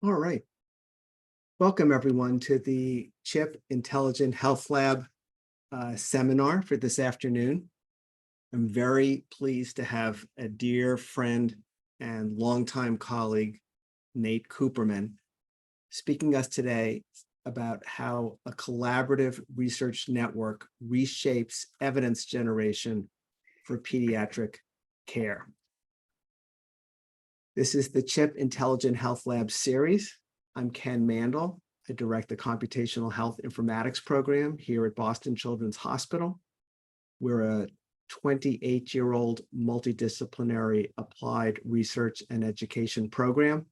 All right. Welcome, everyone, to the CHIP Intelligent Health Lab seminar for this afternoon. I'm very pleased to have a dear friend and longtime colleague, Nate Kupperman, speaking to us today about how a collaborative research network reshapes evidence generation for pediatric care. This is the CHIP Intelligent Health Lab series. I'm Ken Mandel. I direct the Computational Health Informatics program here at Boston Children's Hospital. We're a 28-year-old multidisciplinary applied research and education program.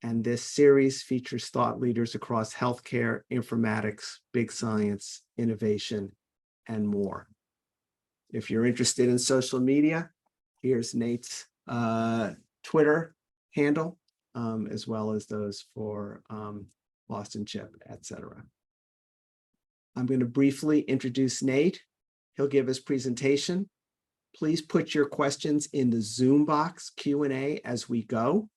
And this series features thought leaders across healthcare, informatics, big science, innovation, and more. If you're interested in social media, here's Nate's Twitter handle, as well as those for Boston CHIP, etc. I'm going to briefly introduce Nate. He'll give his presentation. Please put your questions in the Zoom box Q&A as we go,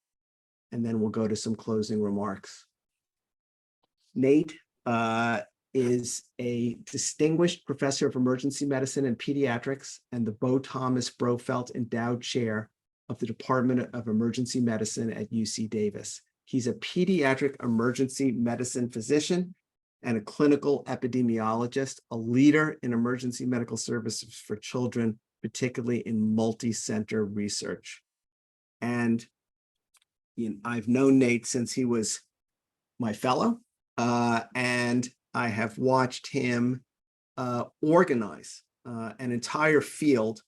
and then we'll go to some closing remarks. Nate is a distinguished professor of emergency medicine and pediatrics and the Thomas Brofeldt Endowed Chair of the Department of Emergency Medicine at UC Davis. He's a pediatric emergency medicine physician and a clinical epidemiologist, a leader in emergency medical services for children, particularly in multicenter research. And I've known Nate since he was my fellow, and I have watched him organize an entire field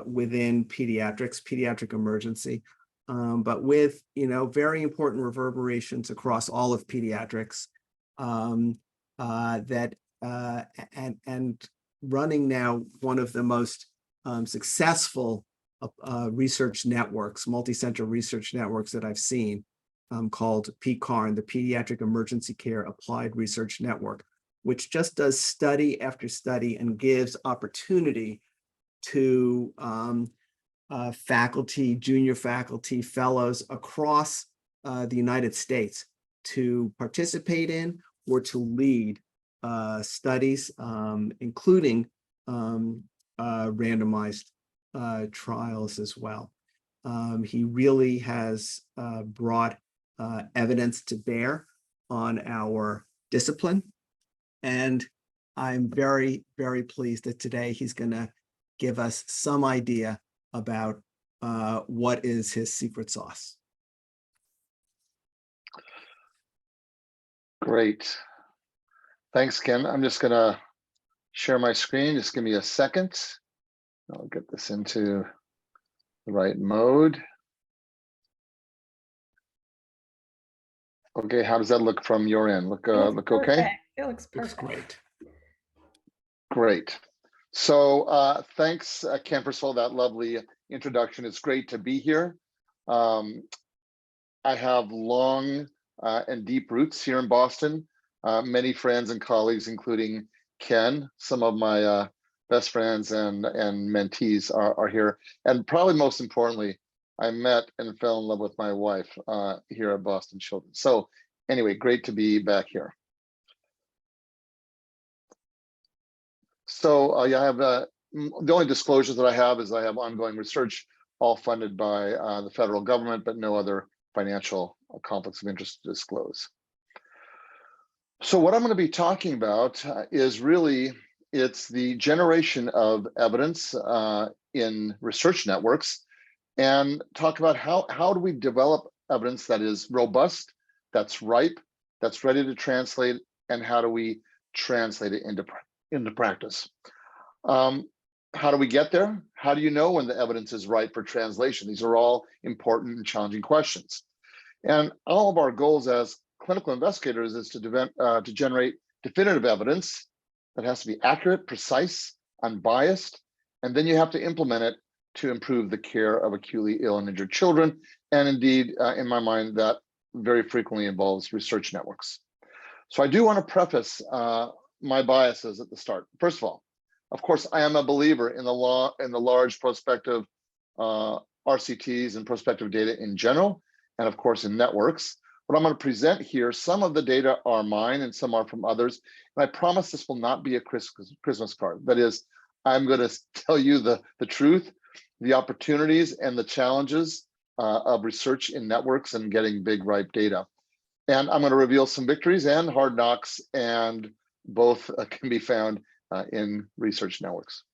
within pediatrics, pediatric emergency, but with very important reverberations across all of pediatrics, and running now one of the most successful research networks, multi-center research networks that I've seen, called PECARN, the Pediatric Emergency Care Applied Research Network, which just does study after study and gives opportunity to faculty, junior faculty, fellows across the United States to participate in or to lead studies, including randomized trials as well. He really has brought evidence to bear on our discipline. And I'm very, very pleased that today he's going to give us some idea about what is his secret sauce. Great. Thanks, Ken. I'm just going to share my screen. Just give me a second. I'll get this into the right mode. Okay, how does that look from your end? Look okay? It looks perfect. Great. Great. So thanks, Ken, for all that lovely introduction. It's great to be here. I have long and deep roots here in Boston. Many friends and colleagues, including Ken, some of my best friends and mentees are here. And probably most importantly, I met and fell in love with my wife here at Boston Children's. So anyway, great to be back here. So I have the only disclosures that I have is I have ongoing research, all funded by the federal government, but no other financial conflicts of interest to disclose. So what I'm going to be talking about is really, it's the generation of evidence in research networks, and talk about how do we develop evidence that is robust, that's ripe, that's ready to translate, and how do we translate it into practice. How do we get there? How do you know when the evidence is right for translation? These are all important and challenging questions. And all of our goals as clinical investigators is to generate definitive evidence that has to be accurate, precise, unbiased, and then you have to implement it to improve the care of acutely ill and injured children. And indeed, in my mind, that very frequently involves research networks. So I do want to preface my biases at the start. First of course, I am a believer in the large prospective RCTs and prospective data in general, and of course in networks. What I'm going to present here, some of the data are mine and some are from others. And I promise this will not be a Christmas card. That is, I'm going to tell you the truth, the opportunities and the challenges of research in networks and getting big, ripe data. And I'm going to reveal some victories and hard knocks, and both can be found in research networks.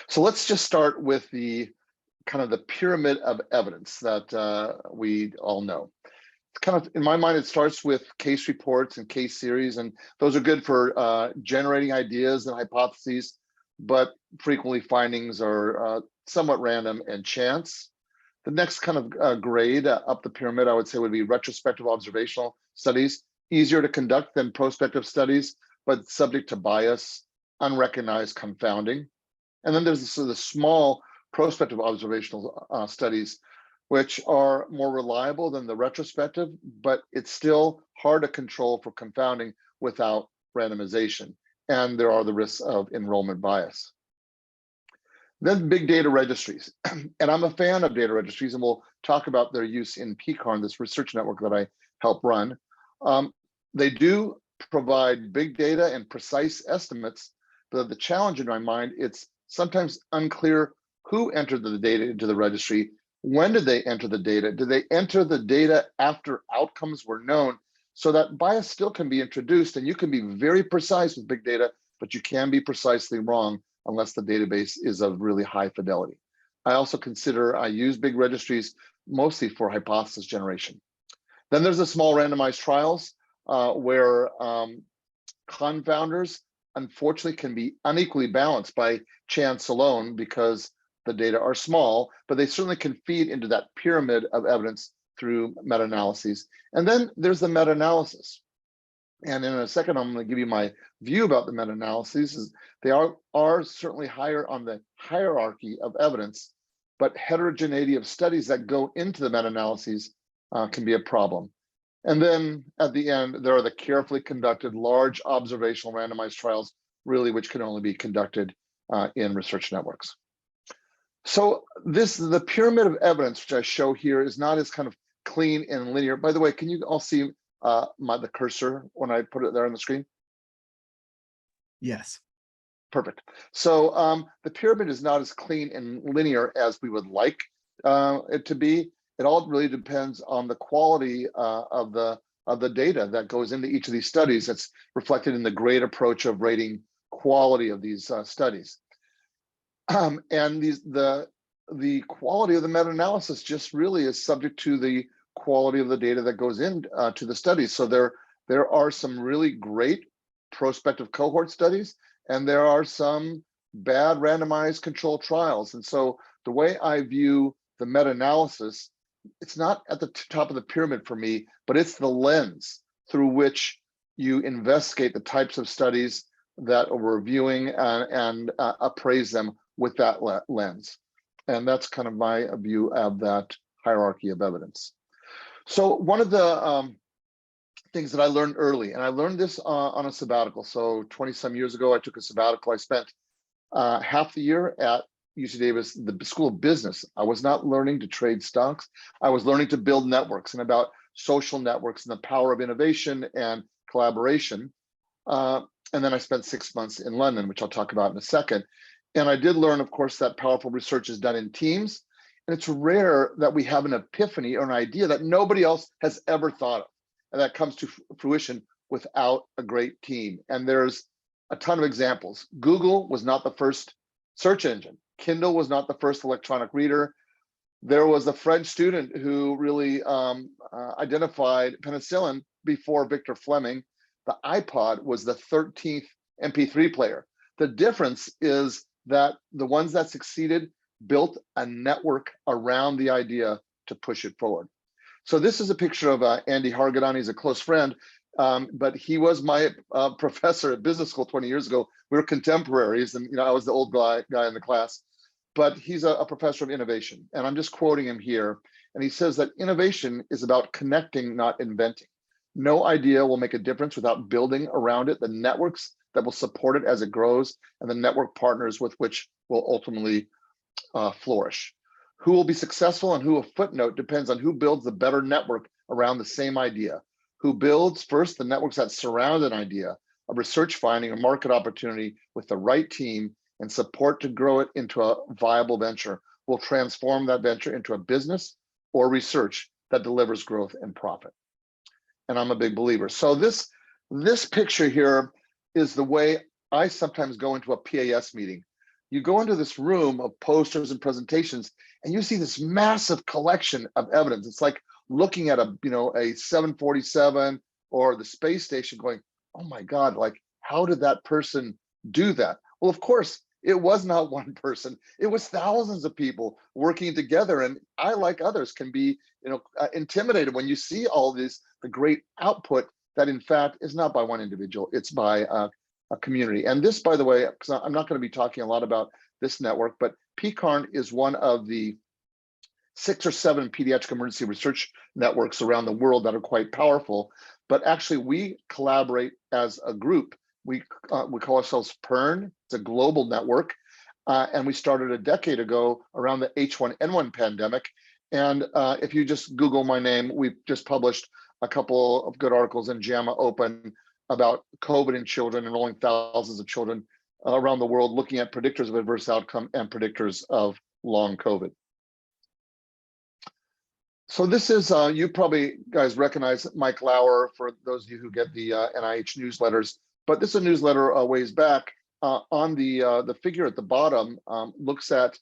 So let's just start with the kind of the pyramid of evidence that we all know. It's kind of, in my mind, it starts with case reports and case series, and those are good for generating ideas and hypotheses, but frequently findings are somewhat random and chance. The next kind of grade up the pyramid, I would say, would be retrospective observational studies, easier to conduct than prospective studies, but subject to bias, unrecognized confounding. And then there's the small prospective observational studies, which are more reliable than the retrospective, but it's still hard to control for confounding without randomization. And there are the risks of enrollment bias. Then big data registries. And I'm a fan of data registries, and we'll talk about their use in PCARN, this research network that I help run. They do provide big data and precise estimates, but the challenge in my mind, it's sometimes unclear who entered the data into the registry. When did they enter the data? Did they enter the data after outcomes were known? So that bias still can be introduced, and you can be very precise with big data, but you can be precisely wrong unless the database is of really high fidelity. I also I use big registries mostly for hypothesis generation. Then there's the small randomized trials where confounders unfortunately can be unequally balanced by chance alone because the data are small, but they certainly can feed into that pyramid of evidence through meta-analyses. And then there's the meta-analysis. And in a second, I'm going to give you my view about the meta-analyses. They are certainly higher on the hierarchy of evidence, but heterogeneity of studies that go into the meta-analyses can be a problem. And then at the end, there are the carefully conducted large observational randomized trials, really, which can only be conducted in research networks. So the pyramid of evidence, which I show here, is not as kind of clean and linear. By the way, can you all see the cursor when I put it there on the screen? Yes. Perfect. So the pyramid is not as clean and linear as we would like it to be. It all really depends on the quality of the data that goes into each of these studies. That's reflected in the grade approach of rating quality of these studies. And the quality of the meta-analysis just really is subject to the quality of the data that goes in to the studies. So there are some really great prospective cohort studies, and there are some bad randomized controlled trials. And so the way I view the meta-analysis, it's not at the top of the pyramid for me, but it's the lens through which you investigate the types of studies that we're reviewing and appraise them with that lens. And that's kind of my view of that hierarchy of evidence. So one of the things that I learned early, and I learned this on a sabbatical. So 20 some years ago, I took a sabbatical. I spent half the year at UC Davis, the School of Business. I was not learning to trade stocks. I was learning to build networks and about social networks and the power of innovation and collaboration. And then I spent 6 months in London, which I'll talk about in a second. And I did learn, of course, that powerful research is done in teams. And it's rare that we have an epiphany or an idea that nobody else has ever thought of, and that comes to fruition without a great team. And there's a ton of examples. Google was not the first search engine. Kindle was not the first electronic reader. There was a French student who really identified penicillin before Victor Fleming. The iPod was the 13th MP3 player. The difference is that the ones that succeeded built a network around the idea to push it forward. So this is a picture of Andy Hargadon. He's a close friend, but he was my professor at business school 20 years ago. We were contemporaries, and I was the old guy in the class. But he's a professor of innovation, and I'm just quoting him here. And he says that innovation is about connecting, not inventing. No idea will make a difference without building around it the networks that will support it as it grows, and the network partners with which will ultimately flourish. Who will be successful and who a footnote depends on who builds the better network around the same idea, who builds first the networks that surround an idea, a research finding, a market opportunity with the right team and support to grow it into a viable venture, will transform that venture into a business or research that delivers growth and profit. And I'm a big believer. So this picture here is the way I sometimes go into a PAS meeting. You go into this room of posters and presentations, and you see this massive collection of evidence. It's like looking at a 747 or the space station going, oh my God, like, how did that person do that? Well, of course, it was not one person. It was thousands of people working together. And I, like others, can be intimidated when you see all this, the great output that in fact is not by one individual, it's by a community. And this, by the way, because I'm not going to be talking a lot about this network, but PECARN is one of the 6 or 7 pediatric emergency research networks around the world that are quite powerful. But actually, we collaborate as a group. We call ourselves PERN. It's a global network. And we started a decade ago around the H1N1 pandemic. And if you just Google my name, we've just published a couple of good articles in JAMA Open about COVID in children, enrolling thousands of children around the world, looking at predictors of adverse outcome and predictors of long COVID. So this is, you probably guys recognize Mike Lauer, for those of you who get the NIH newsletters, but this is a newsletter a ways back. On the figure at the bottom looks at,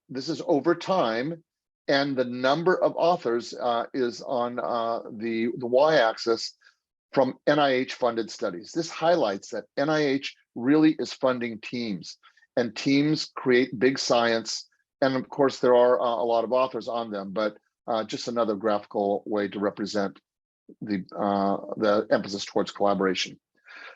this is over time, and the number of authors is on the y-axis from NIH funded studies. This highlights that NIH really is funding teams, and teams create big science. And of course, there are a lot of authors on them, but just another graphical way to represent the emphasis towards collaboration.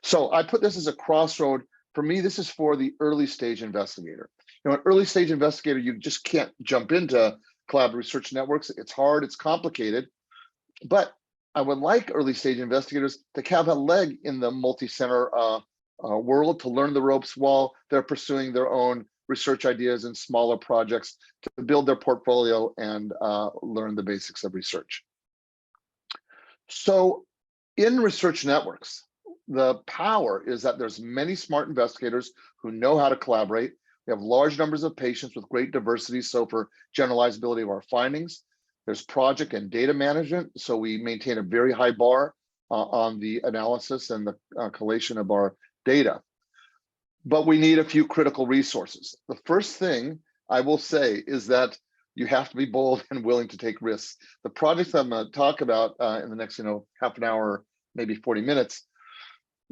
So I put this as a crossroad. For me, this is for the early stage investigator. An early stage investigator, you just can't jump into collaborative research networks. It's hard, it's complicated, but I would like early stage investigators to have a leg in the multi-center world, to learn the ropes while they're pursuing their own research ideas and smaller projects, to build their portfolio and learn the basics of research. So in research networks, the power is that there's many smart investigators who know how to collaborate. We have large numbers of patients with great diversity, so for generalizability of our findings. There's project and data management, so we maintain a very high bar on the analysis and the collation of our data. But we need a few critical resources. The first thing I will say is that you have to be bold and willing to take risks. The projects I'm going to talk about in the next half an hour, maybe 40 minutes,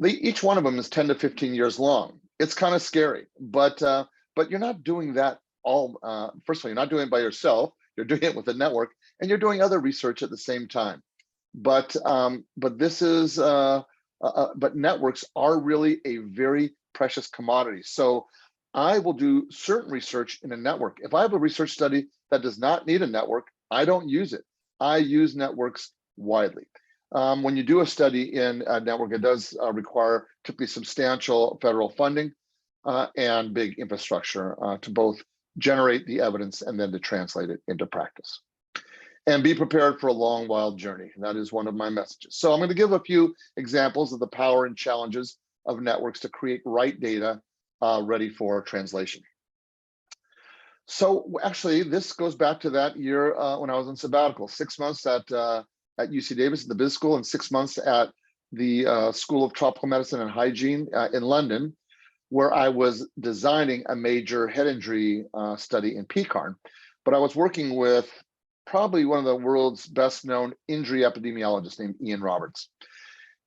each one of them is 10 to 15 years long. It's kind of scary, but you're not doing that all. First of all, you're not doing it by yourself. You're doing it with a network, and you're doing other research at the same time. But this is but networks are really a very precious commodity. So I will do certain research in a network. If I have a research study that does not need a network, I don't use it. I use networks widely. When you do a study in a network, it does require typically substantial federal funding and big infrastructure to both generate the evidence and then to translate it into practice. And be prepared for a long, wild journey. That is one of my messages. So I'm going to give a few examples of the power and challenges of networks to create right data ready for translation. So actually, this goes back to that year when I was on sabbatical, 6 months at UC Davis, the Biz School, and 6 months at the School of Tropical Medicine and Hygiene in London, where I was designing a major head injury study in PECARN. But I was working with probably one of the world's best known injury epidemiologists named Ian Roberts.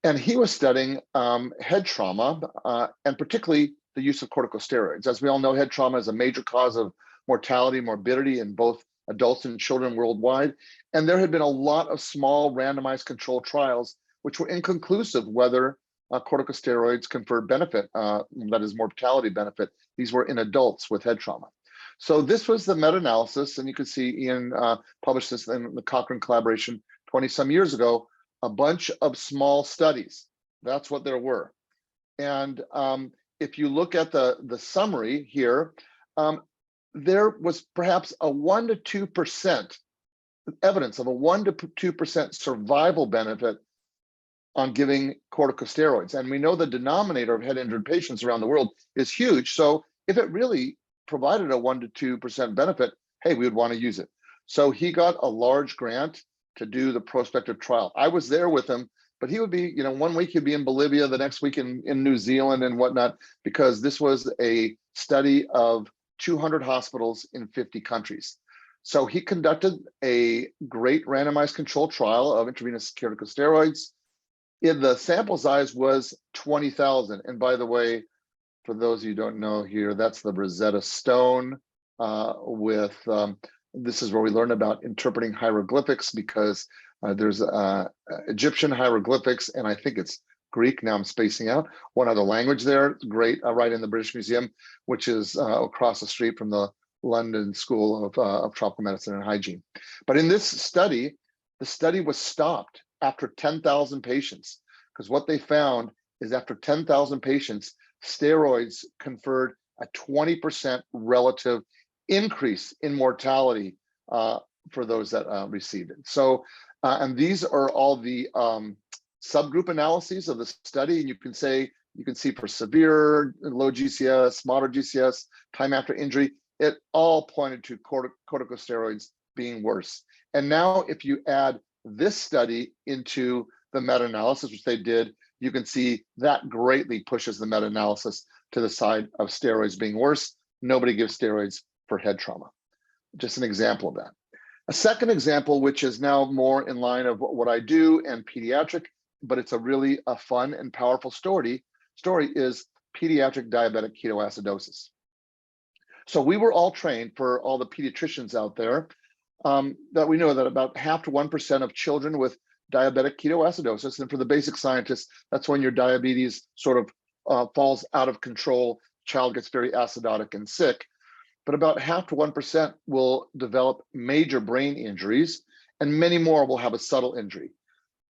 And he was studying head trauma and particularly the use of corticosteroids. As we all know, head trauma is a major cause of mortality, morbidity in both adults and children worldwide. And there had been a lot of small randomized controlled trials which were inconclusive whether corticosteroids confer benefit, that is mortality benefit. These were in adults with head trauma. So this was the meta-analysis, and you can see Ian published this in the Cochrane collaboration 20 some years ago, a bunch of small studies. That's what there were. And if you look at the summary here, there was perhaps a 1 to 2% evidence of a 1 to 2% survival benefit on giving corticosteroids. And we know the denominator of head injured patients around the world is huge. So if it really provided a 1 to 2% benefit, hey, we would want to use it. So he got a large grant to do the prospective trial. I was there with him, but he would be, 1 week he'd be in Bolivia, the next week in New Zealand and whatnot, because this was a study of 200 hospitals in 50 countries. So he conducted a great randomized controlled trial of intravenous corticosteroids. In the sample size was 20,000. And by the way, for those of you who don't know here, that's the Rosetta Stone this is where we learn about interpreting hieroglyphics, because there's Egyptian hieroglyphics, and I think it's Greek, now I'm spacing out, one other language there, great, right in the British Museum, which is across the street from the London School of Tropical Medicine and Hygiene. But in this study, the study was stopped after 10,000 patients, because what they found is after 10,000 patients, steroids conferred a 20% relative increase in mortality for those that received it. So, and these are all the subgroup analyses of the study. And you can see for severe, low GCS, moderate GCS, time after injury, it all pointed to corticosteroids being worse. And now if you add this study into the meta-analysis, which they did, you can see that greatly pushes the meta-analysis to the side of steroids being worse. Nobody gives steroids for head trauma. Just an example of that. A second example, which is now more in line of what I do and pediatric, but it's a really fun and powerful story is pediatric diabetic ketoacidosis. So we were all trained, for all the pediatricians out there, that we know that about 0.5 to 1% of children with diabetic ketoacidosis, and for the basic scientists, that's when your diabetes sort of falls out of control, child gets very acidotic and sick. But about 0.5 to 1% will develop major brain injuries, and many more will have a subtle injury.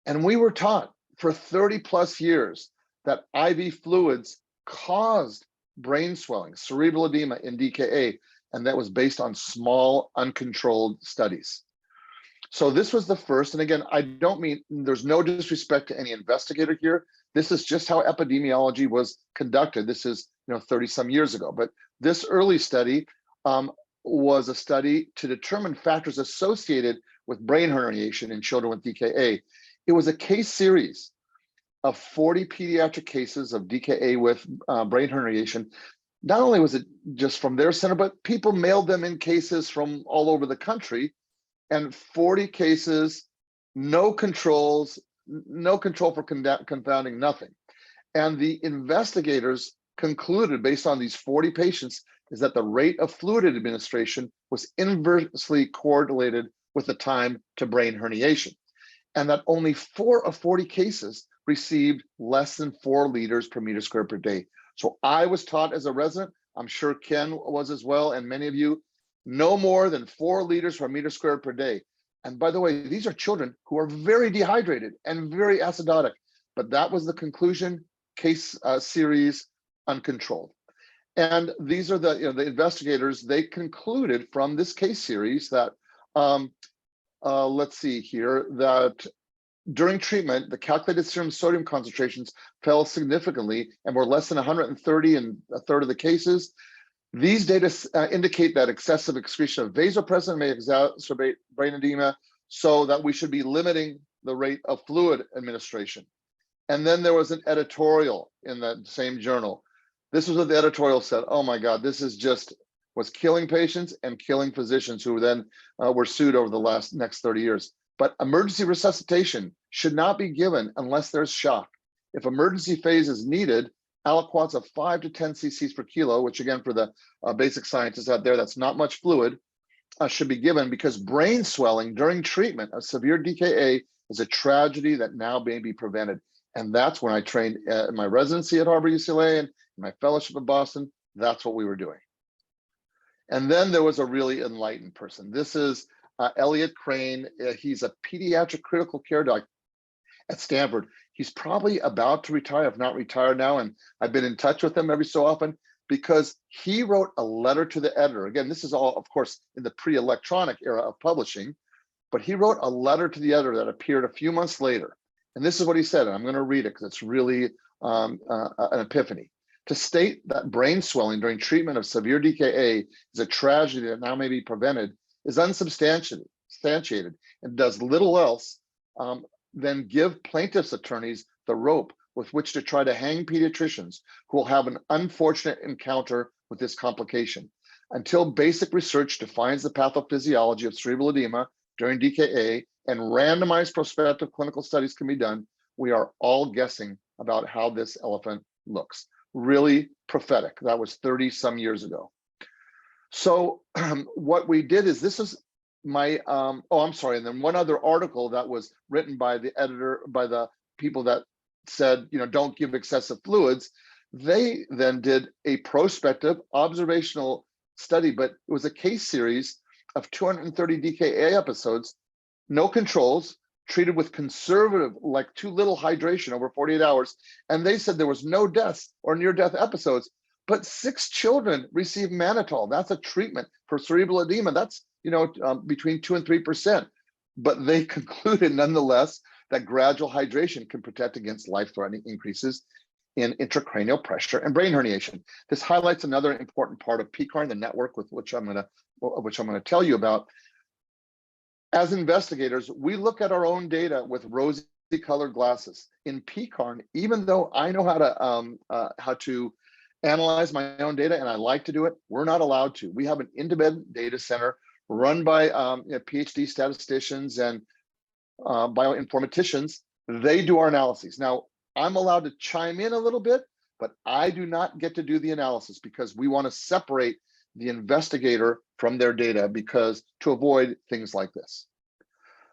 And we were taught for 30 plus years that IV fluids caused brain swelling, cerebral edema in DKA, and that was based on small, uncontrolled studies. So this was the first, and again, I don't mean, there's no disrespect to any investigator here. This is just how epidemiology was conducted. This is 30 some years ago, but this early study was a study to determine factors associated with brain herniation in children with DKA. It was a case series of 40 pediatric cases of DKA with brain herniation. Not only was it just from their center, but people mailed them in cases from all over the country, and 40 cases, no controls, no control for confounding, nothing. And the investigators concluded, based on these 40 patients, is that the rate of fluid administration was inversely correlated with the time to brain herniation, and that only 4 of 40 cases received less than 4 liters per meter squared per day. So I was taught as a resident, I'm sure Ken was as well, and many of you, no more than 4 liters per meter squared per day. And by the way, these are children who are very dehydrated and very acidotic, but that was the conclusion, case series uncontrolled. And these are the investigators, they concluded from this case series that, let's see here, that during treatment, the calculated serum sodium concentrations fell significantly and were less than 130 in a third of the cases. These data indicate that excessive excretion of vasopressin may exacerbate brain edema, so that we should be limiting the rate of fluid administration. And then there was an editorial in that same journal. This was what the editorial said. Oh my God, this is was killing patients and killing physicians, who then were sued over the next 30 years. But emergency resuscitation should not be given unless there's shock. If emergency phase is needed, aliquots of 5 to 10 cc's per kilo, which again, for the basic scientists out there, that's not much fluid, should be given, because brain swelling during treatment of severe DKA is a tragedy that now may be prevented. And that's when I trained in my residency at Harvard UCLA and my fellowship in Boston. That's what we were doing. And then there was a really enlightened person. This is Elliot Crane. He's a pediatric critical care doc at Stanford. He's probably about to retire, if not retired now. And I've been in touch with him every so often, because he wrote a letter to the editor. Again, this is all, of course, in the pre-electronic era of publishing, but he wrote a letter to the editor that appeared a few months later. And this is what he said, and I'm going to read it because it's really an epiphany. To state that brain swelling during treatment of severe DKA is a tragedy that now may be prevented is unsubstantiated and does little else than give plaintiffs' attorneys the rope with which to try to hang pediatricians who will have an unfortunate encounter with this complication. Until basic research defines the pathophysiology of cerebral edema during DKA and randomized prospective clinical studies can be done, we are all guessing about how this elephant looks. Really prophetic. That was 30 some years ago. So what we did is, this is my, and then one other article that was written by the editor, by the people that said, don't give excessive fluids. They then did a prospective observational study, but it was a case series of 230 DKA episodes, no controls, treated with conservative, like too little hydration over 48 hours. And they said there was no deaths or near-death episodes, but 6 children received mannitol. That's a treatment for cerebral edema. That's between 2 and 3%. But they concluded nonetheless that gradual hydration can protect against life-threatening increases in intracranial pressure and brain herniation. This highlights another important part of PECARN, the network with which I'm going to tell you about. As investigators, we look at our own data with rosy-colored glasses. In PECARN, even though I know how to analyze my own data, and I like to do it, we're not allowed to. We have an independent data center run by PhD statisticians and bioinformaticians. They do our analyses. Now, I'm allowed to chime in a little bit, but I do not get to do the analysis because we want to separate the investigator from their data to avoid things like this.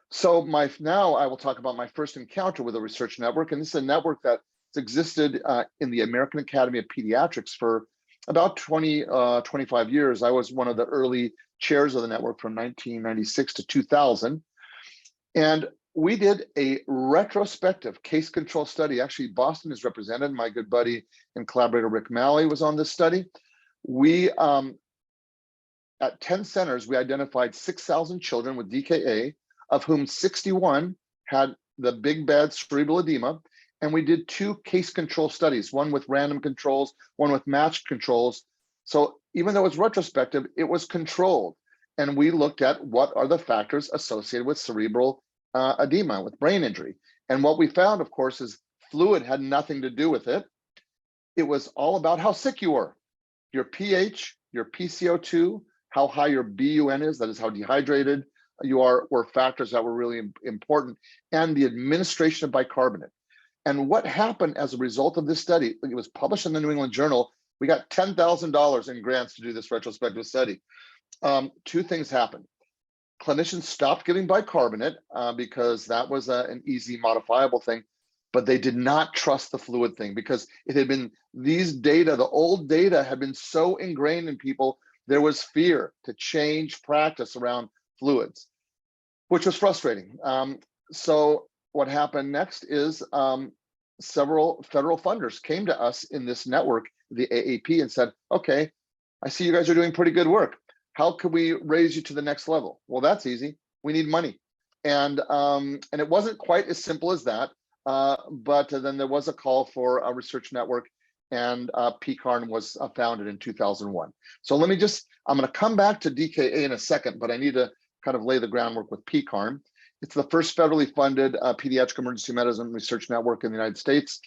So now I will talk about my first encounter with a research network, and this is a network that's existed in the American Academy of Pediatrics for about 25 years. I was one of the early chairs of the network from 1996 to 2000. And we did a retrospective case control study. Actually, Boston is represented. My good buddy and collaborator, Rick Malley, was on this study. We, at 10 centers, we identified 6,000 children with DKA, of whom 61 had the big bad cerebral edema. And we did 2 case control studies, one with random controls, one with matched controls. So even though it's retrospective, it was controlled. And we looked at what are the factors associated with cerebral edema, with brain injury. And what we found, of course, is fluid had nothing to do with it. It was all about how sick you were. Your pH, your PCO2, how high your BUN is, that is how dehydrated you are, were factors that were really important, and the administration of bicarbonate. And what happened as a result of this study, it was published in the New England Journal. We got $10,000 in grants to do this retrospective study. 2 things happened. Clinicians stopped giving bicarbonate because that was an easy modifiable thing, but they did not trust the fluid thing because it had been, these data, the old data had been so ingrained in people, there was fear to change practice around fluids, which was frustrating. So what happened next is several federal funders came to us in this network, the AAP, and said, okay, I see you guys are doing pretty good work. How could we raise you to the next level? Well, that's easy. We need money. And it wasn't quite as simple as that, but then there was a call for a research network, and PECARN was founded in 2001. So let me I'm gonna come back to DKA in a second, but I need to kind of lay the groundwork with PECARN. It's the first federally funded Pediatric Emergency Medicine Research Network in the United States.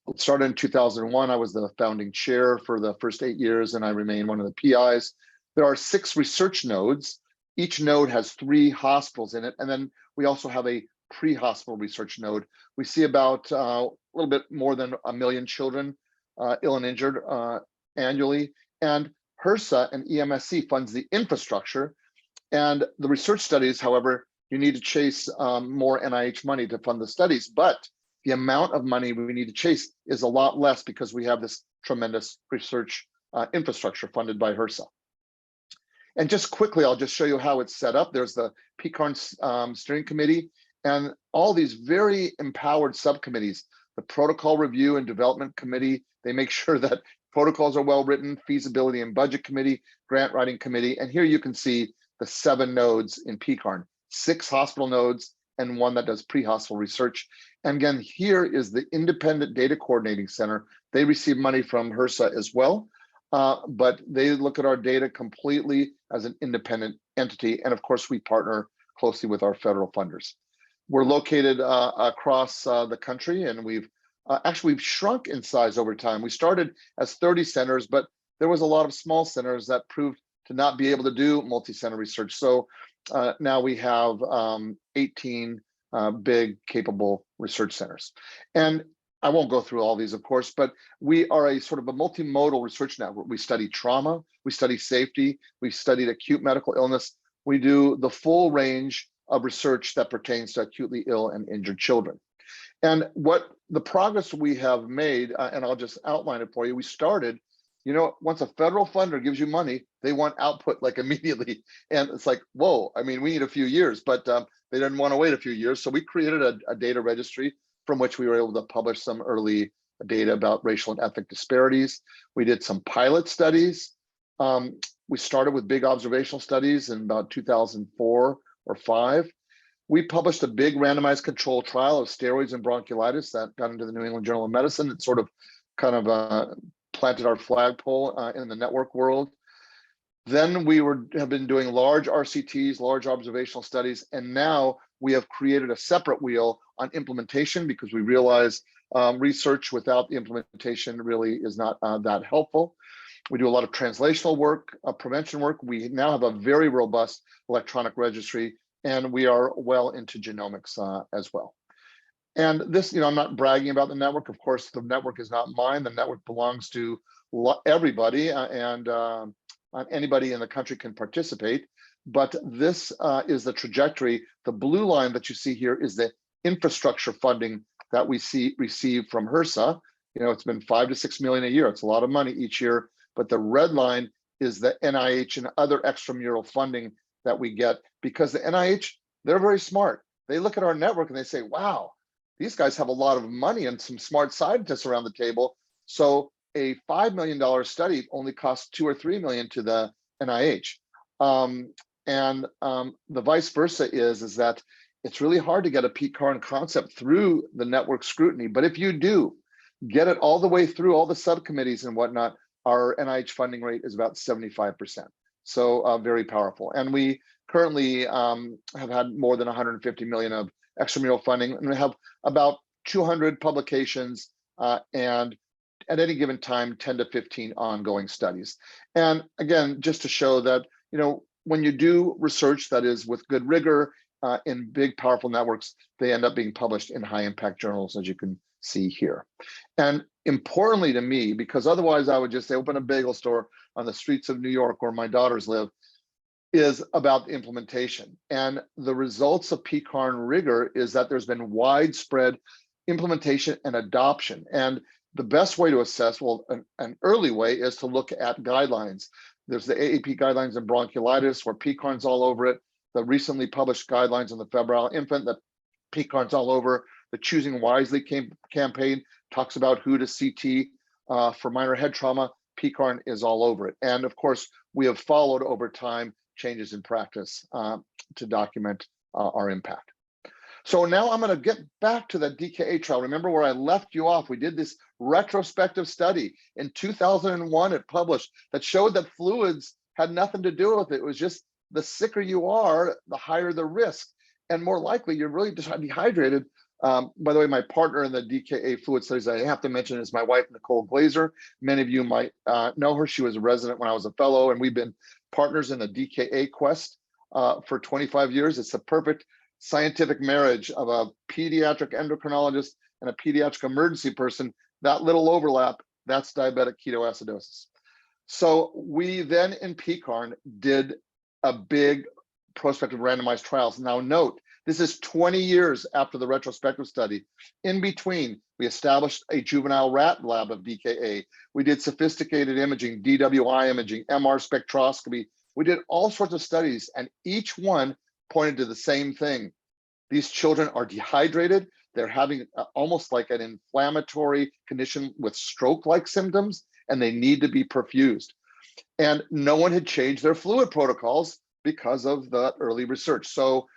It started in 2001. I was the founding chair for the first 8 years, and I remain one of the PIs. There are 6 research nodes. Each node has 3 hospitals in it. And then we also have a pre-hospital research node. We see about a little bit more than 1 million children ill and injured annually. And HRSA and EMSC funds the infrastructure. And the research studies, however, you need to chase more NIH money to fund the studies. But the amount of money we need to chase is a lot less because we have this tremendous research infrastructure funded by HRSA. And just quickly, I'll just show you how it's set up. There's the PECARN steering committee and all these very empowered subcommittees, the protocol review and development committee. They make sure that protocols are well written, feasibility and budget committee, grant writing committee. And here you can see the 7 nodes in PECARN. 6 hospital nodes, and 1 that does pre-hospital research. And again, here is the Independent Data Coordinating Center. They receive money from HRSA as well, but they look at our data completely as an independent entity. And of course, we partner closely with our federal funders. We're located across the country, and we've shrunk in size over time. We started as 30 centers, but there was a lot of small centers that proved to not be able to do multi-center research. So now we have 18 big, capable research centers. And I won't go through all these, of course, but we are a sort of a multimodal research network. We study trauma, we study safety, we studied acute medical illness. We do the full range of research that pertains to acutely ill and injured children. And what the progress we have made, and I'll just outline it for you, we started, you know, once a federal funder gives you money, they want output like immediately. And it's like, whoa, I mean, we need a few years, but they didn't want to wait a few years. So we created a data registry from which we were able to publish some early data about racial and ethnic disparities. We did some pilot studies. We started with big observational studies in about 2004 or 5. We published a big randomized control trial of steroids and bronchiolitis that got into the New England Journal of Medicine. It sort of kind of planted our flagpole in the network world. Then we have been doing large RCTs, large observational studies, and now we have created a separate wheel on implementation because we realize research without the implementation really is not that helpful. We do a lot of translational work, prevention work. We now have a very robust electronic registry, and we are well into genomics as well. And this, you know, I'm not bragging about the network. Of course, the network is not mine. The network belongs to everybody, and anybody in the country can participate. But this is the trajectory. The blue line that you see here is the infrastructure funding that we receive from HRSA. You know, it's been $5 to $6 million a year. It's a lot of money each year. But the red line is the NIH and other extramural funding that we get, because the NIH, they're very smart. They look at our network and they say, wow, these guys have a lot of money and some smart scientists around the table. So a $5 million study only costs $2 or $3 million to the NIH. The vice versa is that it's really hard to get a PCARN concept through the network scrutiny. But if you do get it all the way through all the subcommittees and whatnot, our NIH funding rate is about 75%. So very powerful. And we currently have had more than 150 million of extramural funding, and we have about 200 publications and at any given time, 10 to 15 ongoing studies. And again, just to show that, you know, when you do research that is with good rigor in big, powerful networks, they end up being published in high impact journals, as you can see here. And importantly to me, because otherwise I would just say open a bagel store on the streets of New York where my daughters live, is about the implementation. And the results of PCARN rigor is that there's been widespread implementation and adoption. And the best way to assess, well, an early way is to look at guidelines. There's the AAP guidelines in bronchiolitis where PCARN's all over it. The recently published guidelines on the febrile infant that PCARN's all over. The Choosing Wisely campaign talks about who to CT for minor head trauma. PCARN is all over it. And of course, we have followed over time changes in practice to document our impact. So now I'm going to get back to that DKA trial. Remember where I left you off? We did this retrospective study in 2001. It published that showed that fluids had nothing to do with it. It was just the sicker you are, the higher the risk, and more likely you're really just dehydrated. By the way, my partner in the DKA fluid studies, I have to mention, is my wife, Nicole Glazer. Many of you might know her. She was a resident when I was a fellow, and we've been partners in the DKA quest for 25 years. It's the perfect scientific marriage of a pediatric endocrinologist and a pediatric emergency person. That little overlap, that's diabetic ketoacidosis. So we then in PCARN did a big prospective randomized trials. Now note, this is 20 years after the retrospective study. In between, we established a juvenile rat lab of DKA. We did sophisticated imaging, DWI imaging, MR spectroscopy. We did all sorts of studies, and each one pointed to the same thing. These children are dehydrated. They're having almost like an inflammatory condition with stroke-like symptoms, and they need to be perfused. And no one had changed their fluid protocols because of the early research. So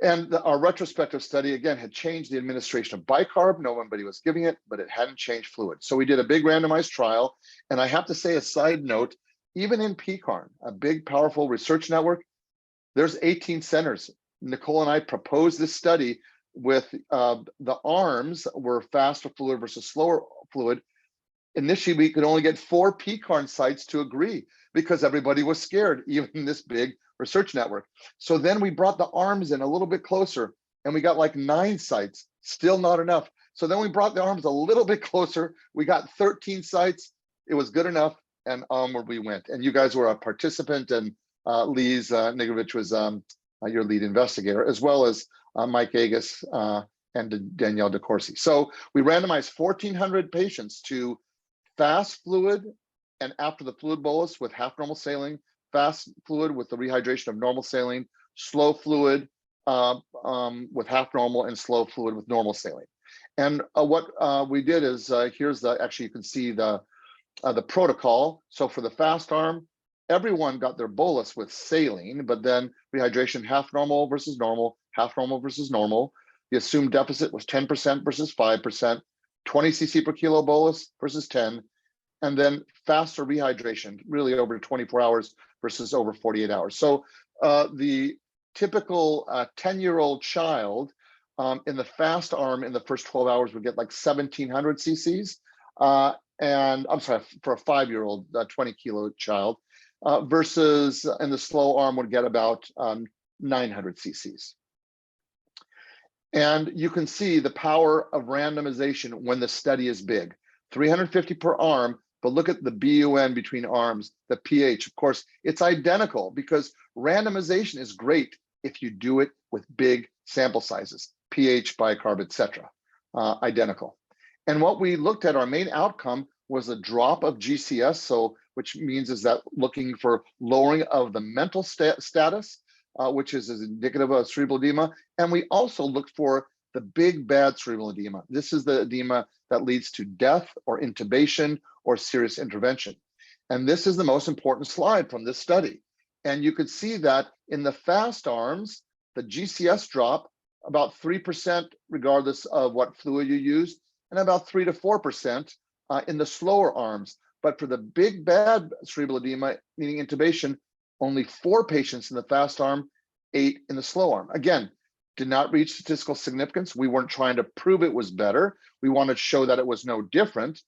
And our retrospective study, again, had changed the administration of bicarb. Nobody was giving it, but it hadn't changed fluid. So we did a big randomized trial. And I have to say, a side note, even in PECARN, a big, powerful research network, there's 18 centers. Nicole and I proposed this study with the arms were faster fluid versus slower fluid. Initially, we could only get 4 PECARN sites to agree because everybody was scared, even in this big research network. So then we brought the arms in a little bit closer and we got like 9 sites, still not enough. So then we brought the arms a little bit closer. We got 13 sites. It was good enough, and onward we went. And you guys were a participant, and Lise Nigovich was your lead investigator, as well as Mike Agus and Danielle DeCourcy. So we randomized 1,400 patients to fast fluid and after the fluid bolus with half normal saline, fast fluid with the rehydration of normal saline, slow fluid with half normal, and slow fluid with normal saline. And what we did is, here's the, actually you can see the protocol. So for the fast arm, everyone got their bolus with saline, but then rehydration half normal versus normal, half normal versus normal. The assumed deficit was 10% versus 5%, 20 cc per kilo bolus versus 10, and then faster rehydration, really over 24 hours versus over 48 hours. So the typical 10-year-old child in the fast arm in the first 12 hours would get like 1,700 cc's. And I'm sorry, for a 5-year-old 20-kilo child, versus in the slow arm would get about 900 cc's. And you can see the power of randomization when the study is big, 350 per arm, but look at the BUN between arms, the pH, of course, it's identical because randomization is great if you do it with big sample sizes, pH, bicarb, etc., identical. And what we looked at, our main outcome was a drop of GCS, so which means is that looking for lowering of the mental status, which is indicative of cerebral edema. And we also looked for the big bad cerebral edema. This is the edema that leads to death or intubation or serious intervention. And this is the most important slide from this study. And you could see that in the fast arms, the GCS drop about 3% regardless of what fluid you use, and about 3 to 4% in the slower arms. But for the big bad cerebral edema, meaning intubation, only 4 patients in the fast arm, 8 in the slow arm. Again, did not reach statistical significance. We weren't trying to prove it was better. We wanted to show that it was no different,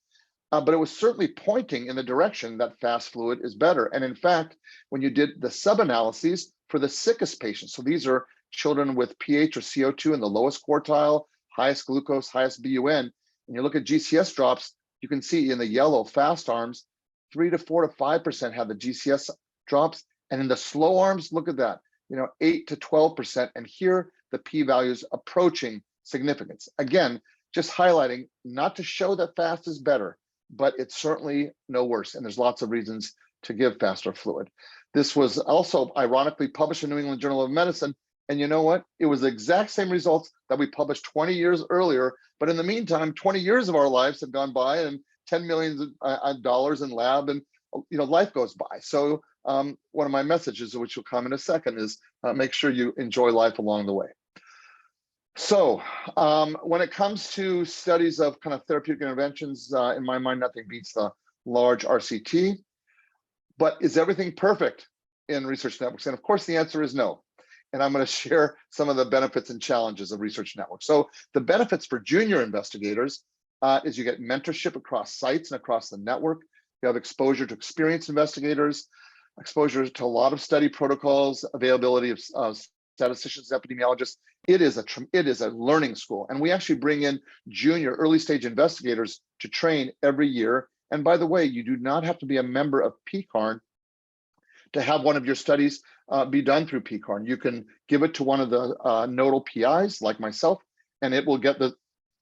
but it was certainly pointing in the direction that fast fluid is better. And in fact, when you did the sub-analyses for the sickest patients, so these are children with pH or CO2 in the lowest quartile, highest glucose, highest BUN, and you look at GCS drops, you can see in the yellow fast arms, 3 to 4 to 5% have the GCS drops. And in the slow arms, look at that, 8 to 12%. And here the p-values approaching significance. Again, just highlighting, not to show that fast is better, but it's certainly no worse. And there's lots of reasons to give faster fluid. This was also ironically published in New England Journal of Medicine. And you know what? It was the exact same results that we published 20 years earlier. But in the meantime, 20 years of our lives have gone by, and $10 million in lab, and life goes by. So one of my messages, which will come in a second, is make sure you enjoy life along the way. So when it comes to studies of kind of therapeutic interventions, in my mind, nothing beats the large RCT. But is everything perfect in research networks? And of course, the answer is no. And I'm going to share some of the benefits and challenges of research networks. So the benefits for junior investigators is you get mentorship across sites and across the network. You have exposure to experienced investigators, exposure to a lot of study protocols, availability of statisticians, epidemiologists. It is a learning school. And we actually bring in junior early stage investigators to train every year. And by the way, you do not have to be a member of PECARN to have one of your studies be done through PECARN. You can give it to one of the nodal PIs like myself, and it will get the